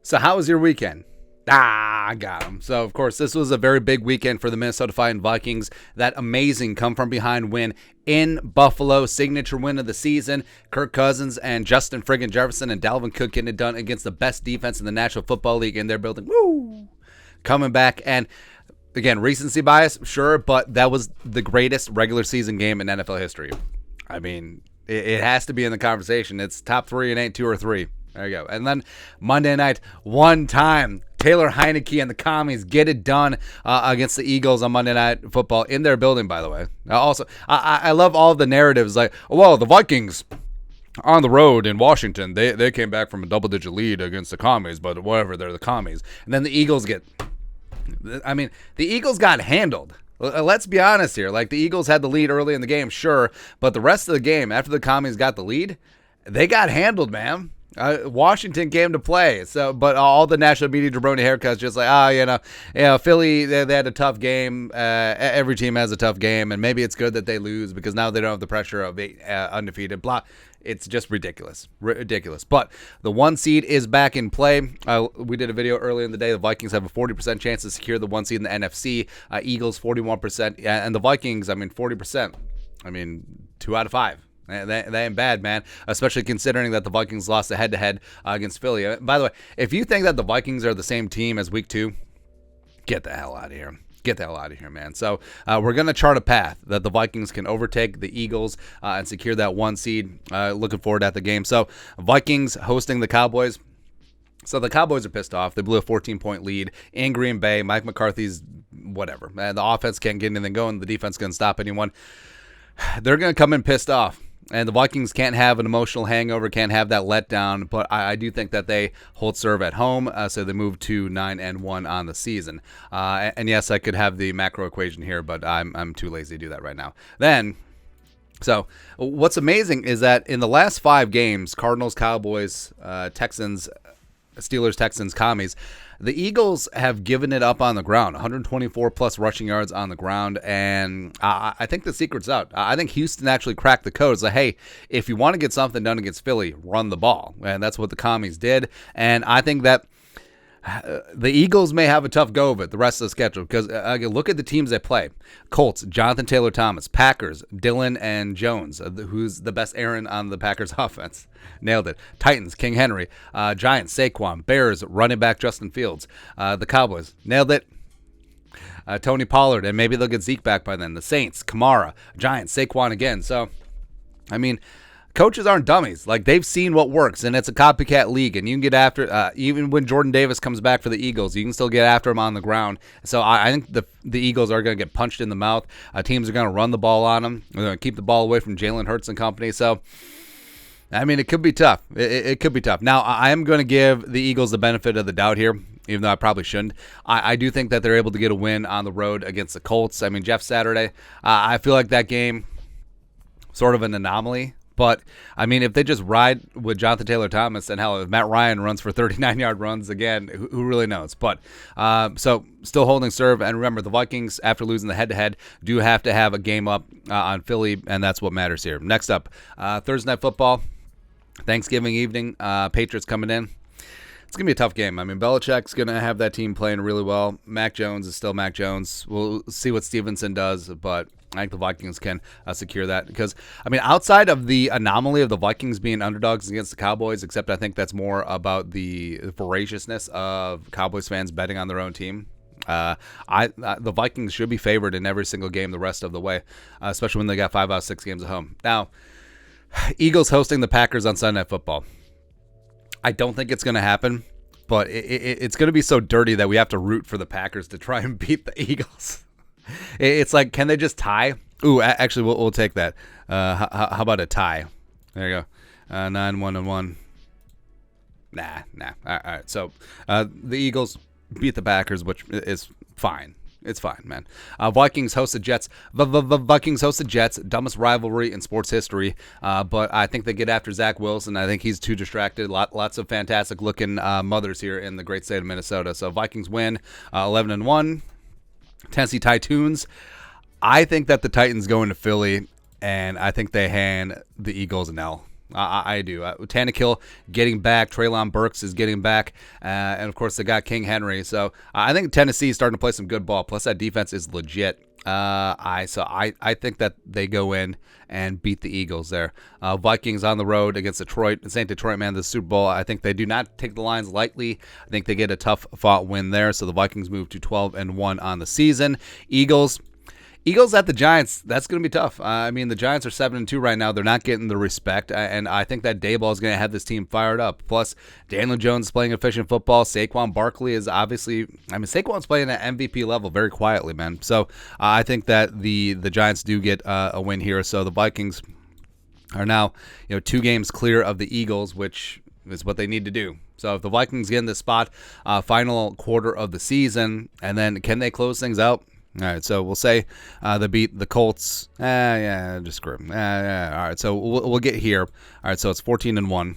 So how was your weekend? I got him. So, of course, this was a very big weekend for the Minnesota Vikings. That amazing come-from-behind win in Buffalo, signature win of the season. Kirk Cousins and Justin friggin' Jefferson and Dalvin Cook getting it done against the best defense in the National Football League in their building. Woo! Coming back. And, again, recency bias, sure, but that was the greatest regular season game in NFL history. I mean, it has to be in the conversation. It's top three. It ain't two or three. There you go. And then Monday night, one time, Taylor Heineke and the Commies get it done against the Eagles on Monday Night Football in their building, by the way. Also, I love all the narratives like, well, the Vikings on the road in Washington, they came back from a double-digit lead against the Commies, but whatever, they're the Commies. And then the Eagles the Eagles got handled. Let's be honest here. Like, the Eagles had the lead early in the game, sure, but the rest of the game, after the Commies got the lead, they got handled, man. Washington came to play, but all the national media jabroni haircuts just like, Philly, they had a tough game. Every team has a tough game, and maybe it's good that they lose because now they don't have the pressure of undefeated. Blah. It's just ridiculous. But the 1 seed is back in play. We did a video earlier in the day. The Vikings have a 40% chance to secure the 1 seed in the NFC. Eagles 41%, and the Vikings, 40%. 2 out of 5. That ain't bad, man, especially considering that the Vikings lost the head-to-head against Philly. By the way, if you think that the Vikings are the same team as week 2, get the hell out of here. Get the hell out of here, man. So we're going to chart a path that the Vikings can overtake the Eagles and secure that 1 seed. Looking forward at the game. So Vikings hosting the Cowboys. So the Cowboys are pissed off. They blew a 14-point lead in Green Bay. Mike McCarthy's whatever. The offense can't get anything going. The defense can't stop anyone. They're going to come in pissed off. And the Vikings can't have an emotional hangover, can't have that letdown, but I do think that they hold serve at home, so they move to 9-1 on the season. And yes, I could have the macro equation here, but I'm too lazy to do that right now. So what's amazing is that in the last 5 games, Cardinals, Cowboys, Texans, Steelers, Texans, Commies, the Eagles have given it up on the ground, 124 plus rushing yards on the ground, and I think the secret's out. I think Houston actually cracked the code. It's like, hey, if you want to get something done against Philly, run the ball, and that's what the Commies did. And I think that the Eagles may have a tough go of it the rest of the schedule because look at the teams they play. Colts, Jonathan Taylor-Thomas. Packers, Dillon and Jones, who's the best Aaron on the Packers offense. Nailed it. Titans, King Henry. Giants, Saquon. Bears, running back Justin Fields. The Cowboys, nailed it. Tony Pollard, and maybe they'll get Zeke back by then. The Saints, Kamara. Giants, Saquon again. So, coaches aren't dummies. Like, they've seen what works, and it's a copycat league, and you can get after even when Jordan Davis comes back for the Eagles, you can still get after him on the ground. So I think the Eagles are going to get punched in the mouth. Teams are going to run the ball on them. They're going to keep the ball away from Jalen Hurts and company. So, it could be tough. It could be tough. Now, I am going to give the Eagles the benefit of the doubt here, even though I probably shouldn't. I do think that they're able to get a win on the road against the Colts. Jeff Saturday, I feel like that game, sort of an anomaly. But, if they just ride with Jonathan Taylor-Thomas, and hell, if Matt Ryan runs for 39-yard runs again, who really knows? But, so still holding serve. And remember, the Vikings, after losing the head-to-head, do have to have a game up on Philly, and that's what matters here. Next up, Thursday Night Football, Thanksgiving evening, Patriots coming in. It's going to be a tough game. Belichick's going to have that team playing really well. Mac Jones is still Mac Jones. We'll see what Stevenson does, but I think the Vikings can secure that because, outside of the anomaly of the Vikings being underdogs against the Cowboys, except I think that's more about the voraciousness of Cowboys fans betting on their own team. The Vikings should be favored in every single game the rest of the way, especially when they got 5 out of 6 games at home. Now, Eagles hosting the Packers on Sunday Night Football. I don't think it's going to happen, but it's going to be so dirty that we have to root for the Packers to try and beat the Eagles. It's like, can they just tie? Ooh, actually, we'll take that. How about a tie? There you go. 9-1-1. Nah. All right. So the Eagles beat the Packers, which is fine. It's fine, man. Vikings host the Jets. Vikings host the Jets. Dumbest rivalry in sports history. But I think they get after Zach Wilson. I think he's too distracted. Lots of fantastic-looking mothers here in the great state of Minnesota. So Vikings win 11-1. Tennessee Titans. I think that the Titans go into Philly, and I think they hand the Eagles an L. I do. Tannehill getting back. Treylon Burks is getting back. And, of course, they got King Henry. So I think Tennessee is starting to play some good ball. Plus, that defense is legit. I think that they go in and beat the Eagles there. Vikings on the road against Detroit. This ain't Detroit, man. The Super Bowl. I think they do not take the Lions lightly. I think they get a tough fought win there. So the Vikings move to 12-1 on the season. Eagles at the Giants, that's going to be tough. I mean, the Giants are 7-2 right now. They're not getting the respect, and I think that Daboll is going to have this team fired up. Plus, Daniel Jones is playing efficient football. Saquon Barkley is obviously, Saquon's playing at MVP level very quietly, man. So I think that the Giants do get a win here. So the Vikings are now 2 games clear of the Eagles, which is what they need to do. So if the Vikings get in this spot, final quarter of the season, and then can they close things out? All right, so we'll say they beat the Colts. Just screw them. All right, so we'll get here. All right, so it's 14-1.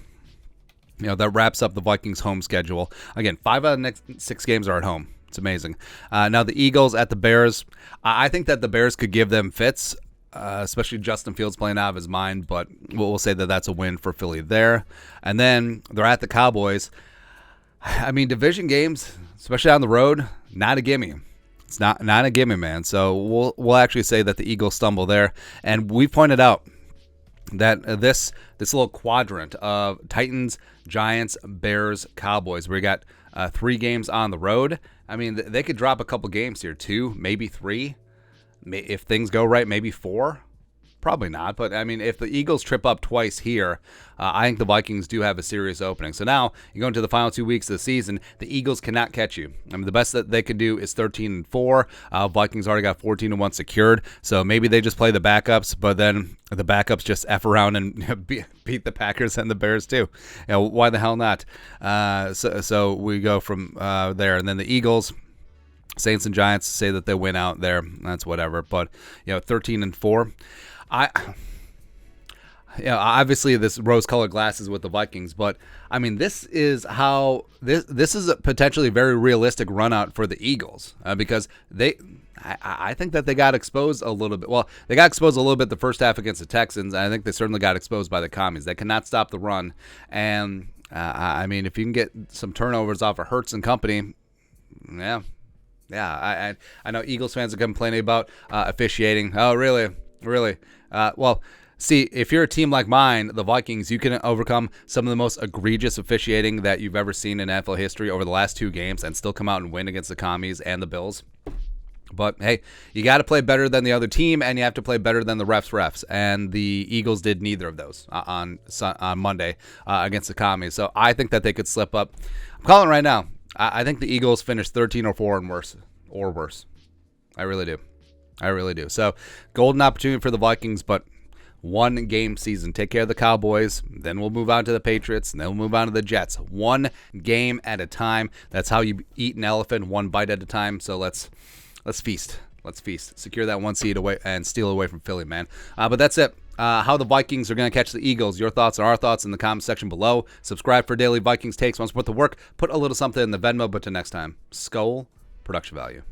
That wraps up the Vikings' home schedule. Again, 5 out of the next 6 games are at home. It's amazing. Now the Eagles at the Bears. I think that the Bears could give them fits, especially Justin Fields playing out of his mind. But we'll say that that's a win for Philly there. And then they're at the Cowboys. I mean, division games, especially on the road, not a gimme. It's not a gimme, man. So we'll actually say that the Eagles stumble there. And we pointed out that this little quadrant of Titans, Giants, Bears, Cowboys, where you got 3 games on the road. I mean, they could drop a couple games here, 2, maybe 3. If things go right, maybe 4. Probably not, but I mean, if the Eagles trip up twice here, I think the Vikings do have a serious opening. So now you go into the final 2 weeks of the season, the Eagles cannot catch you. I mean, the best that they could do is 13-4. Vikings already got 14-1 secured, so maybe they just play the backups, but then the backups just F around and beat the Packers and the Bears too. Why the hell not? So we go from there, and then the Eagles, Saints and Giants say that they win out there. That's whatever, but 13-4. Obviously this rose-colored glasses with the Vikings, but I mean, this is how this is a potentially very realistic run out for the Eagles because I think that they got exposed a little bit. Well, they got exposed a little bit the first half against the Texans. I think they certainly got exposed by the Commies. They cannot stop the run, and I mean, if you can get some turnovers off of Hurts and company, yeah. I know Eagles fans are complaining about officiating. Oh, really? Well, see, if you're a team like mine, the Vikings, you can overcome some of the most egregious officiating that you've ever seen in NFL history over the last 2 games and still come out and win against the Commies and the Bills. But, hey, you got to play better than the other team, and you have to play better than the refs. And the Eagles did neither of those on Monday against the Commies. So I think that they could slip up. I'm calling it right now. I think the Eagles finish 13-4 and worse. I really do. So, golden opportunity for the Vikings, but 1 game season. Take care of the Cowboys, then we'll move on to the Patriots, and then we'll move on to the Jets. 1 game at a time. That's how you eat an elephant, 1 bite at a time. So let's feast. Let's feast. Secure that 1 seed away and steal away from Philly, man. But that's it. How the Vikings are going to catch the Eagles. Your thoughts and our thoughts in the comment section below. Subscribe for daily Vikings takes. Once put the work, put a little something in the Venmo. But till next time, Skull Production Value.